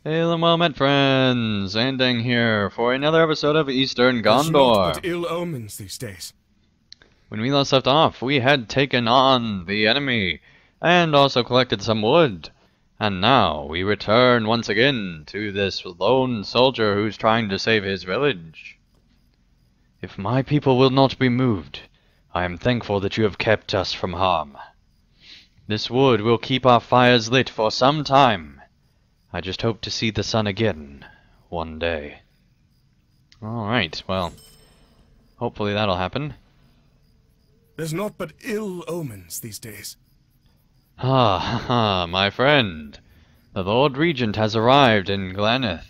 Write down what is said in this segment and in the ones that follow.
Hail and well met, friends! Ending here for another episode of Eastern There's Gondor. naught but ill omens these days. When we last left off, we had taken on the enemy, and also collected some wood. And now, we return once again to this lone soldier who's trying to save his village. If my people will not be moved, I am thankful that you have kept us from harm. This wood will keep our fires lit for some time. I just hope to see the sun again, one day. Alright, well, hopefully that'll happen. There's naught but ill omens these days. My friend. The Lord Regent has arrived in Glaneth.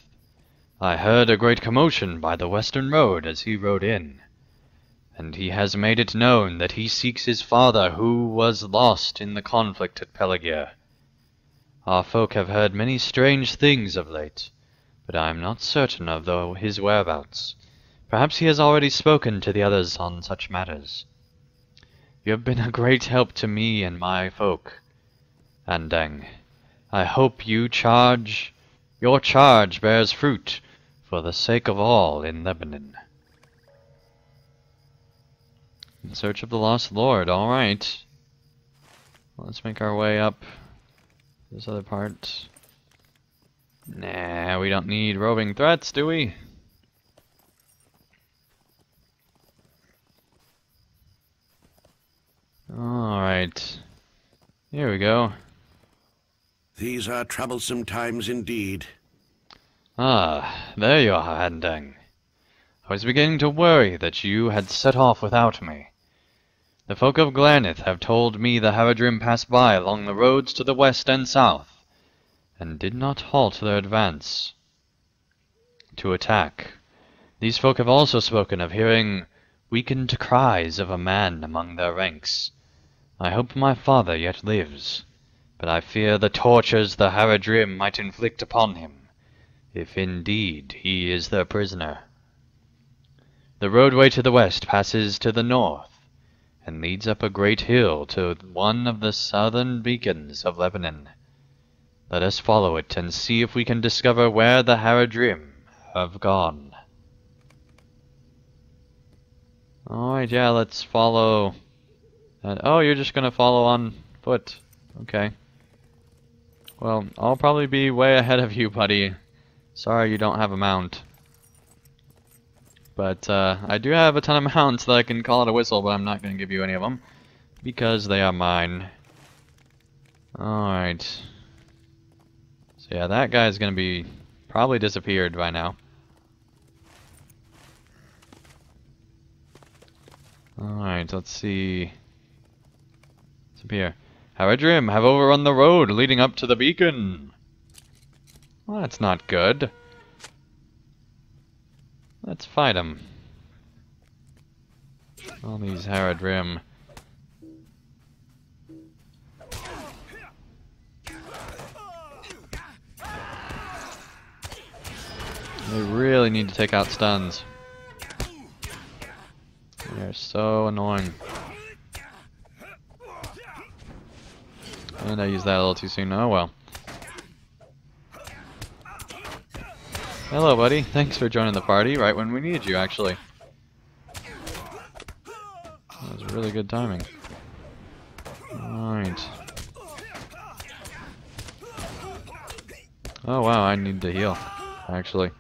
I heard a great commotion by the western road as he rode in, and he has made it known that he seeks his father who was lost in the conflict at Peлагir. Our folk have heard many strange things of late, but I am not certain of his whereabouts. Perhaps he has already spoken to the others on such matters. You have been a great help to me and my folk, Andang. I hope your charge bears fruit for the sake of all in Lebanon. In search of the lost lord, alright. Let's make our way up this other part. Nah, we don't need roving threats, do we? Alright. Here we go. These are troublesome times indeed. Ah, there you are, Handang. I was beginning to worry that you had set off without me. The folk of Glaneth have told me the Haradrim passed by along the roads to the west and south, and did not halt their advance to attack. These folk have also spoken of hearing weakened cries of a man among their ranks. I hope my father yet lives, but I fear the tortures the Haradrim might inflict upon him, if indeed he is their prisoner. The roadway to the west passes to the north, and leads up a great hill to one of the southern beacons of Lebanon. Let us follow it and see if we can discover where the Haradrim have gone. Alright, yeah, let's follow. Oh, you're just gonna follow on foot. Okay. Well, I'll probably be way ahead of you, buddy. Sorry you don't have a mount. But I do have a ton of mounts that I can call it a whistle, but I'm not going to give you any of them, because they are mine. Alright. So yeah, that guy's going to be probably disappeared by now. Alright, let's see. What's up here? Haradrim have overrun the road leading up to the beacon. Well, that's not good. Let's fight them. All these Haradrim. They really need to take out stuns. They're so annoying. And I used that a little too soon. Oh well. Hello, buddy. Thanks for joining the party right when we needed you, actually. That was really good timing. Alright. Oh, wow, I need to heal, actually.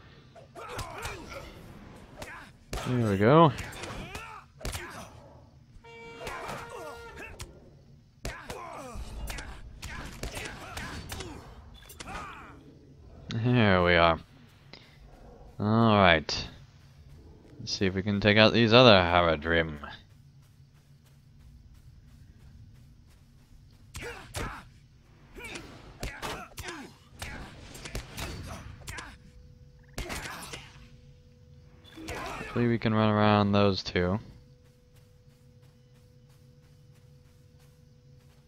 There we go. There we are. Alright. Let's see if we can take out these other Haradrim. Hopefully we can run around those two.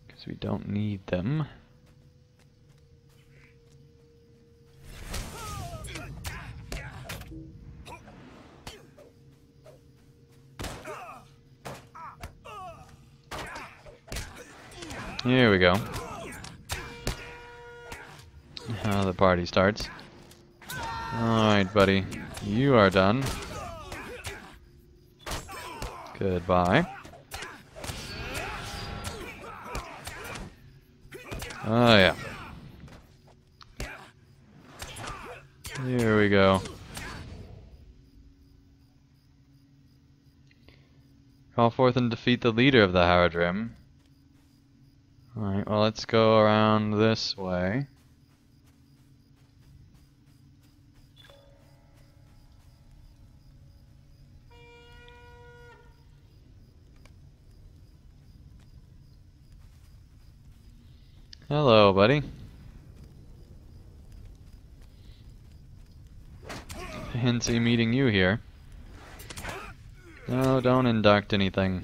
Because we don't need them. Here we go. The party starts. Alright, buddy. You are done. Goodbye. Oh, yeah. Here we go. Call forth and defeat the leader of the Haradrim. Alright, well, let's go around this way. Hello, buddy. Fancy meeting you here. No, don't induct anything.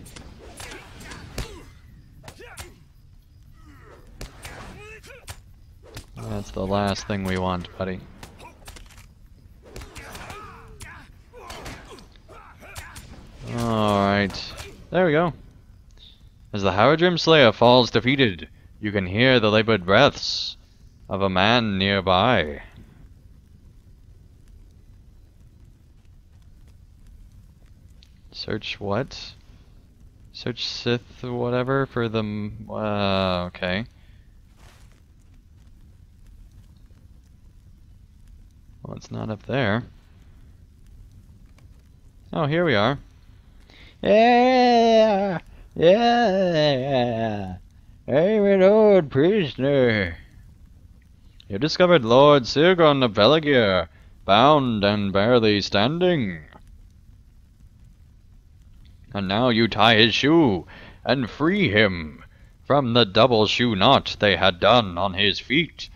That's the last thing we want, buddy. Alright. There we go. As the Haradrim Slayer falls defeated, you can hear the labored breaths of a man nearby. Search what? Search Sith whatever for the... okay. Well, it's not up there. Oh, here we are. Yeah! Yeah! I'm an old prisoner. You discovered Lord Sigrid of Pelargir, bound and barely standing. And now you tie his shoe, and free him from the double shoe knot they had done on his feet.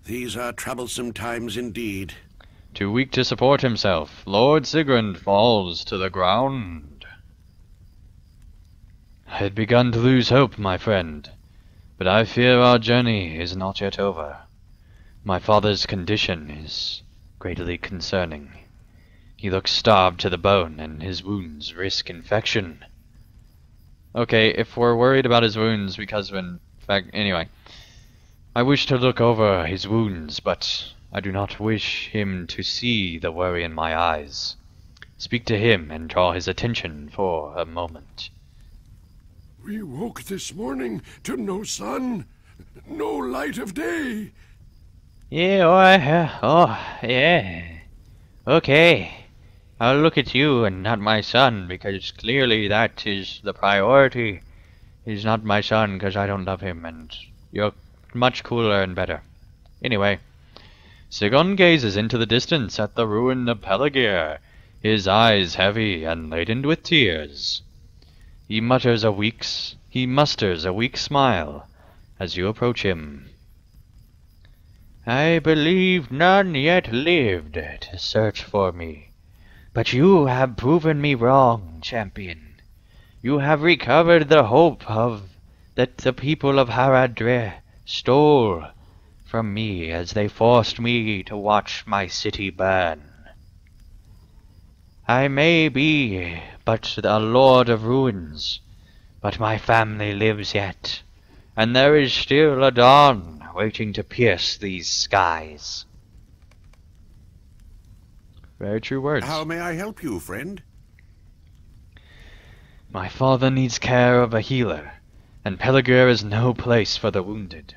These are troublesome times indeed. Too weak to support himself, Lord Sigrid falls to the ground. I had begun to lose hope, my friend, but I fear our journey is not yet over. My father's condition is greatly concerning. He looks starved to the bone, and his wounds risk infection. Okay, if we're worried about his wounds because of anyway. I wish to look over his wounds, but I do not wish him to see the worry in my eyes. Speak to him and draw his attention for a moment. We woke this morning to no sun, no light of day. Yeah, yeah. Okay. I'll look at you and not my son, because clearly that is the priority. He's not my son because I don't love him, and you're much cooler and better. Anyway, Sigurd gazes into the distance at the ruin of Pelargir, his eyes heavy and laden with tears. He musters a weak smile as you approach him. I believe none yet lived to search for me, but you have proven me wrong, champion. You have recovered the hope that the people of Haradrim stole from me as they forced me to watch my city burn. I may be but a lord of ruins, but my family lives yet, and there is still a dawn waiting to pierce these skies. Very true words. How may I help you, friend? My father needs care of a healer, and Pelargir is no place for the wounded.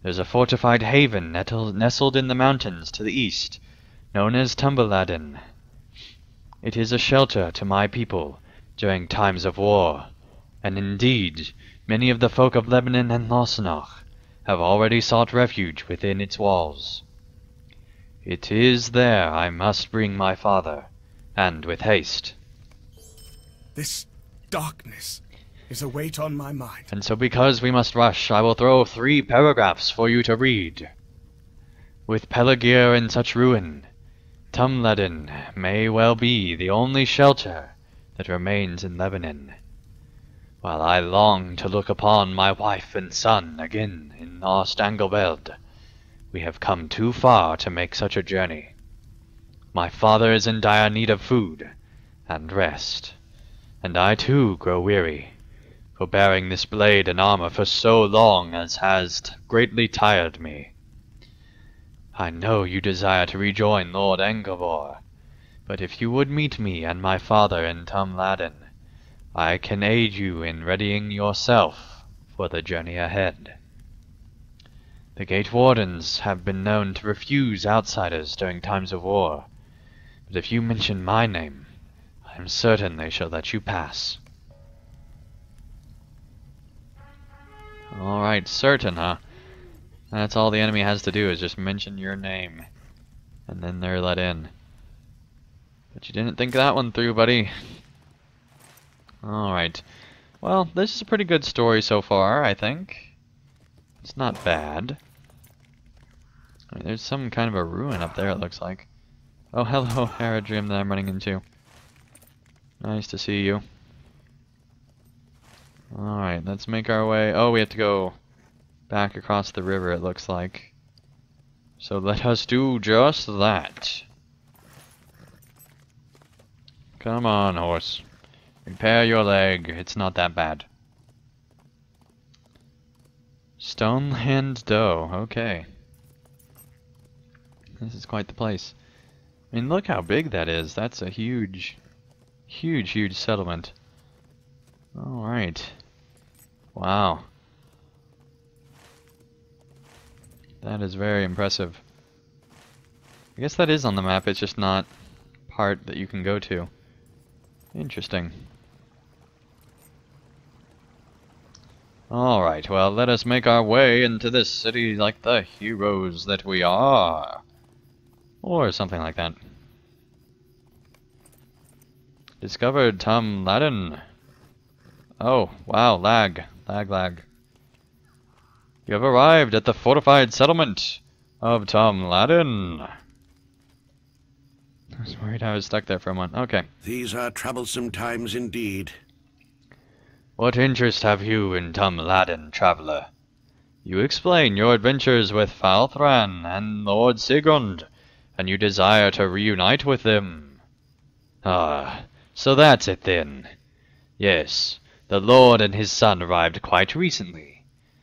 There's a fortified haven nestled in the mountains to the east, known as Tumbleladden. It is a shelter to my people during times of war, and indeed, many of the folk of Lebanon and Lossenoch have already sought refuge within its walls. It is there I must bring my father, and with haste. This darkness is a weight on my mind. And so because we must rush, I will throw 3 paragraphs for you to read. With Pelargir in such ruin, Tumbleladden may well be the only shelter that remains in Lebanon, while I long to look upon my wife and son again in Ost-Angelveld. We have come too far to make such a journey. My father is in dire need of food and rest, and I too grow weary, for bearing this blade and armor for so long as has greatly tired me. I know you desire to rejoin Lord Angkor, but if you would meet me and my father in Tumladen, I can aid you in readying yourself for the journey ahead. The Gate Wardens have been known to refuse outsiders during times of war, but if you mention my name, I am certain they shall let you pass. Alright, certain, huh? That's all the enemy has to do, is just mention your name. And then they're let in. But you didn't think that one through, buddy. Alright. Well, this is a pretty good story so far, I think. It's not bad. I mean, there's some kind of a ruin up there, it looks like. Oh, hello, Haradrim that I'm running into. Nice to see you. Alright, let's make our way. Oh, we have to go back across the river, it looks like. So let us do just that. Come on, horse. Repair your leg. It's not that bad. Stoneland Doe. Okay. This is quite the place. I mean, look how big that is. That's a huge, huge settlement. Alright. Wow. That is very impressive. I guess that is on the map, it's just not part that you can go to. Interesting. Alright, well, let us make our way into this city like the heroes that we are. Or something like that. Discovered Tumladen. Oh, wow, lag. Lag. You have arrived at the Fortified Settlement of Tumladen. I was worried I was stuck there for a moment. Okay. These are troublesome times indeed. What interest have you in Tumladen, traveller? You explain your adventures with Falthran and Lord Sigrid, and you desire to reunite with them. Ah, so that's it then. Yes, the Lord and his son arrived quite recently.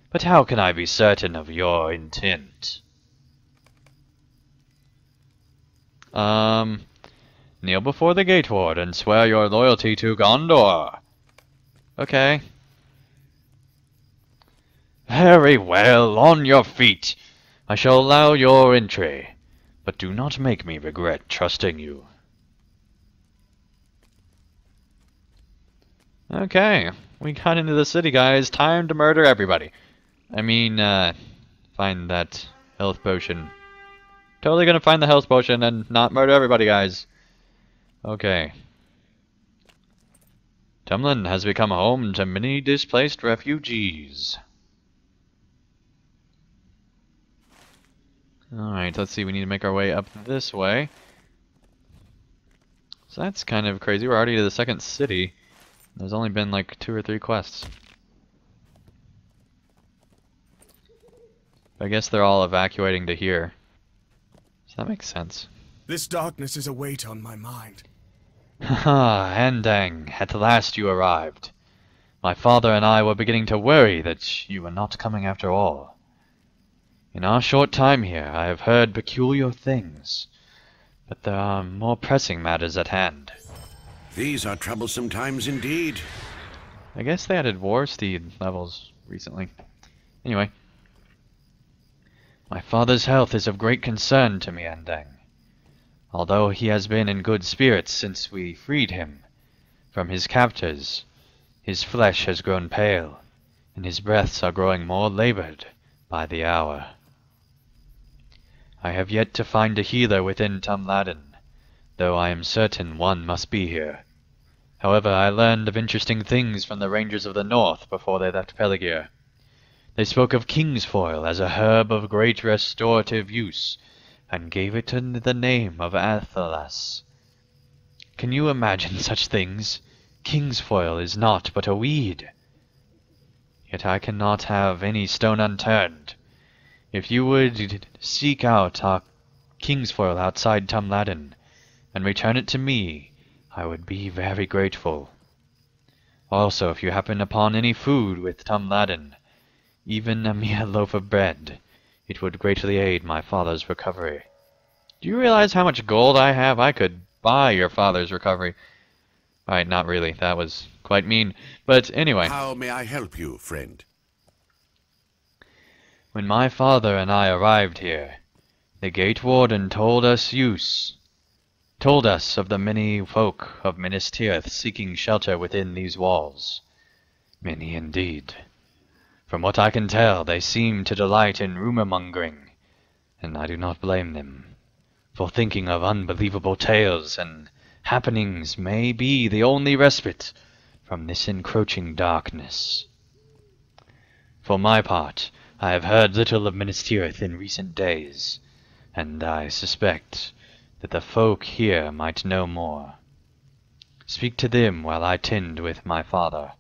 But how can I be certain of your intent? Kneel before the Gate Ward and swear your loyalty to Gondor. Okay. Very well, on your feet. I shall allow your entry, but do not make me regret trusting you. Okay, we got into the city, guys. Time to murder everybody. I mean, find that health potion. Totally gonna find the health potion and not murder everybody, guys. Okay. Tumladen has become home to many displaced refugees. Alright, let's see, we need to make our way up this way. So that's kind of crazy, we're already to the second city. There's only been like 2 or 3 quests. I guess they're all evacuating to here. So that makes sense. This darkness is a weight on my mind. Haha, Andang, at last you arrived. My father and I were beginning to worry that you were not coming after all. In our short time here, I have heard peculiar things, but there are more pressing matters at hand. These are troublesome times indeed. I guess they added War Steed levels recently. Anyway. My father's health is of great concern to me, Andang. Although he has been in good spirits since we freed him from his captors, his flesh has grown pale, and his breaths are growing more labored by the hour. I have yet to find a healer within Tumladen, though I am certain one must be here. However, I learned of interesting things from the rangers of the north before they left Peligir. They spoke of kingsfoil as a herb of great restorative use, and gave it the name of Athelas. Can you imagine such things? Kingsfoil is naught but a weed. Yet I cannot have any stone unturned. If you would seek out our kingsfoil outside Tumladen, and return it to me, I would be very grateful. Also, if you happen upon any food with Tumladen, even a mere loaf of bread, It would greatly aid my father's recovery. Do you realize how much gold I have? I could buy your father's recovery. Alright, not really. That was quite mean. But anyway. How may I help you, friend? When my father and I arrived here, the gate warden told us of the many folk of Minas Tirith seeking shelter within these walls. Many indeed. From what I can tell, they seem to delight in rumor-mongering, and I do not blame them, for thinking of unbelievable tales and happenings may be the only respite from this encroaching darkness. For my part, I have heard little of Minas Tirith in recent days, and I suspect that the folk here might know more. Speak to them while I tend with my father,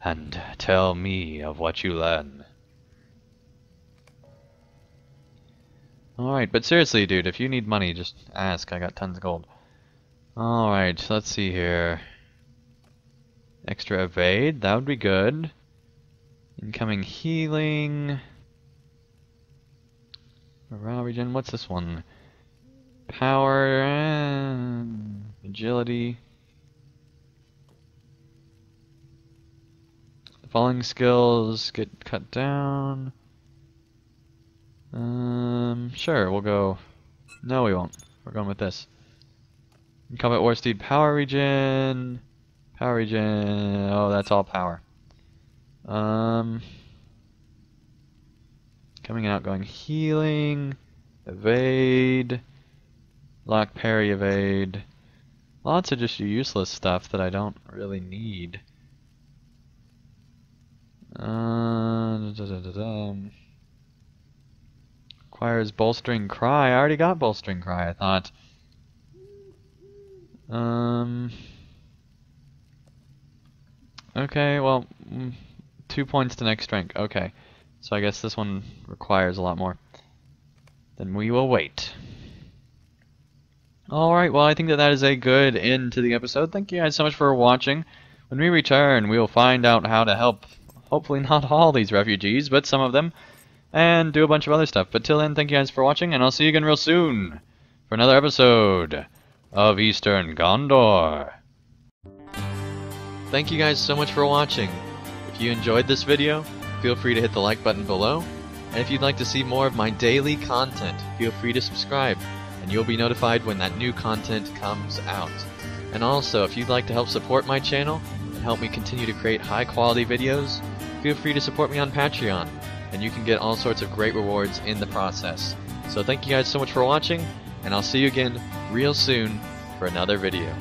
and tell me of what you learn. Alright, but seriously, dude, if you need money, just ask. I got tons of gold. Alright, let's see here. Extra evade, that would be good. Incoming healing. Morale regen, what's this one? Power and agility. The falling skills get cut down. Sure, we'll go. No, we won't. We're going with this. Combat War Steed, power regen. Power regen. Oh, that's all power. Coming and outgoing healing. Evade. Lock, parry, evade. Lots of just useless stuff that I don't really need. Requires bolstering cry. I already got bolstering cry, I thought. Okay, well, 2 points to next rank. Okay, so I guess this one requires a lot more. Then we will wait. Alright, well, I think that is a good end to the episode. Thank you guys so much for watching. When we return, we will find out how to help, hopefully not all these refugees, but some of them, and do a bunch of other stuff. But till then, thank you guys for watching, and I'll see you again real soon for another episode of Eastern Gondor. Thank you guys so much for watching. If you enjoyed this video, feel free to hit the like button below, and if you'd like to see more of my daily content, feel free to subscribe, and you'll be notified when that new content comes out. And also, if you'd like to help support my channel and help me continue to create high quality videos, feel free to support me on Patreon, and you can get all sorts of great rewards in the process. So thank you guys so much for watching, and I'll see you again real soon for another video.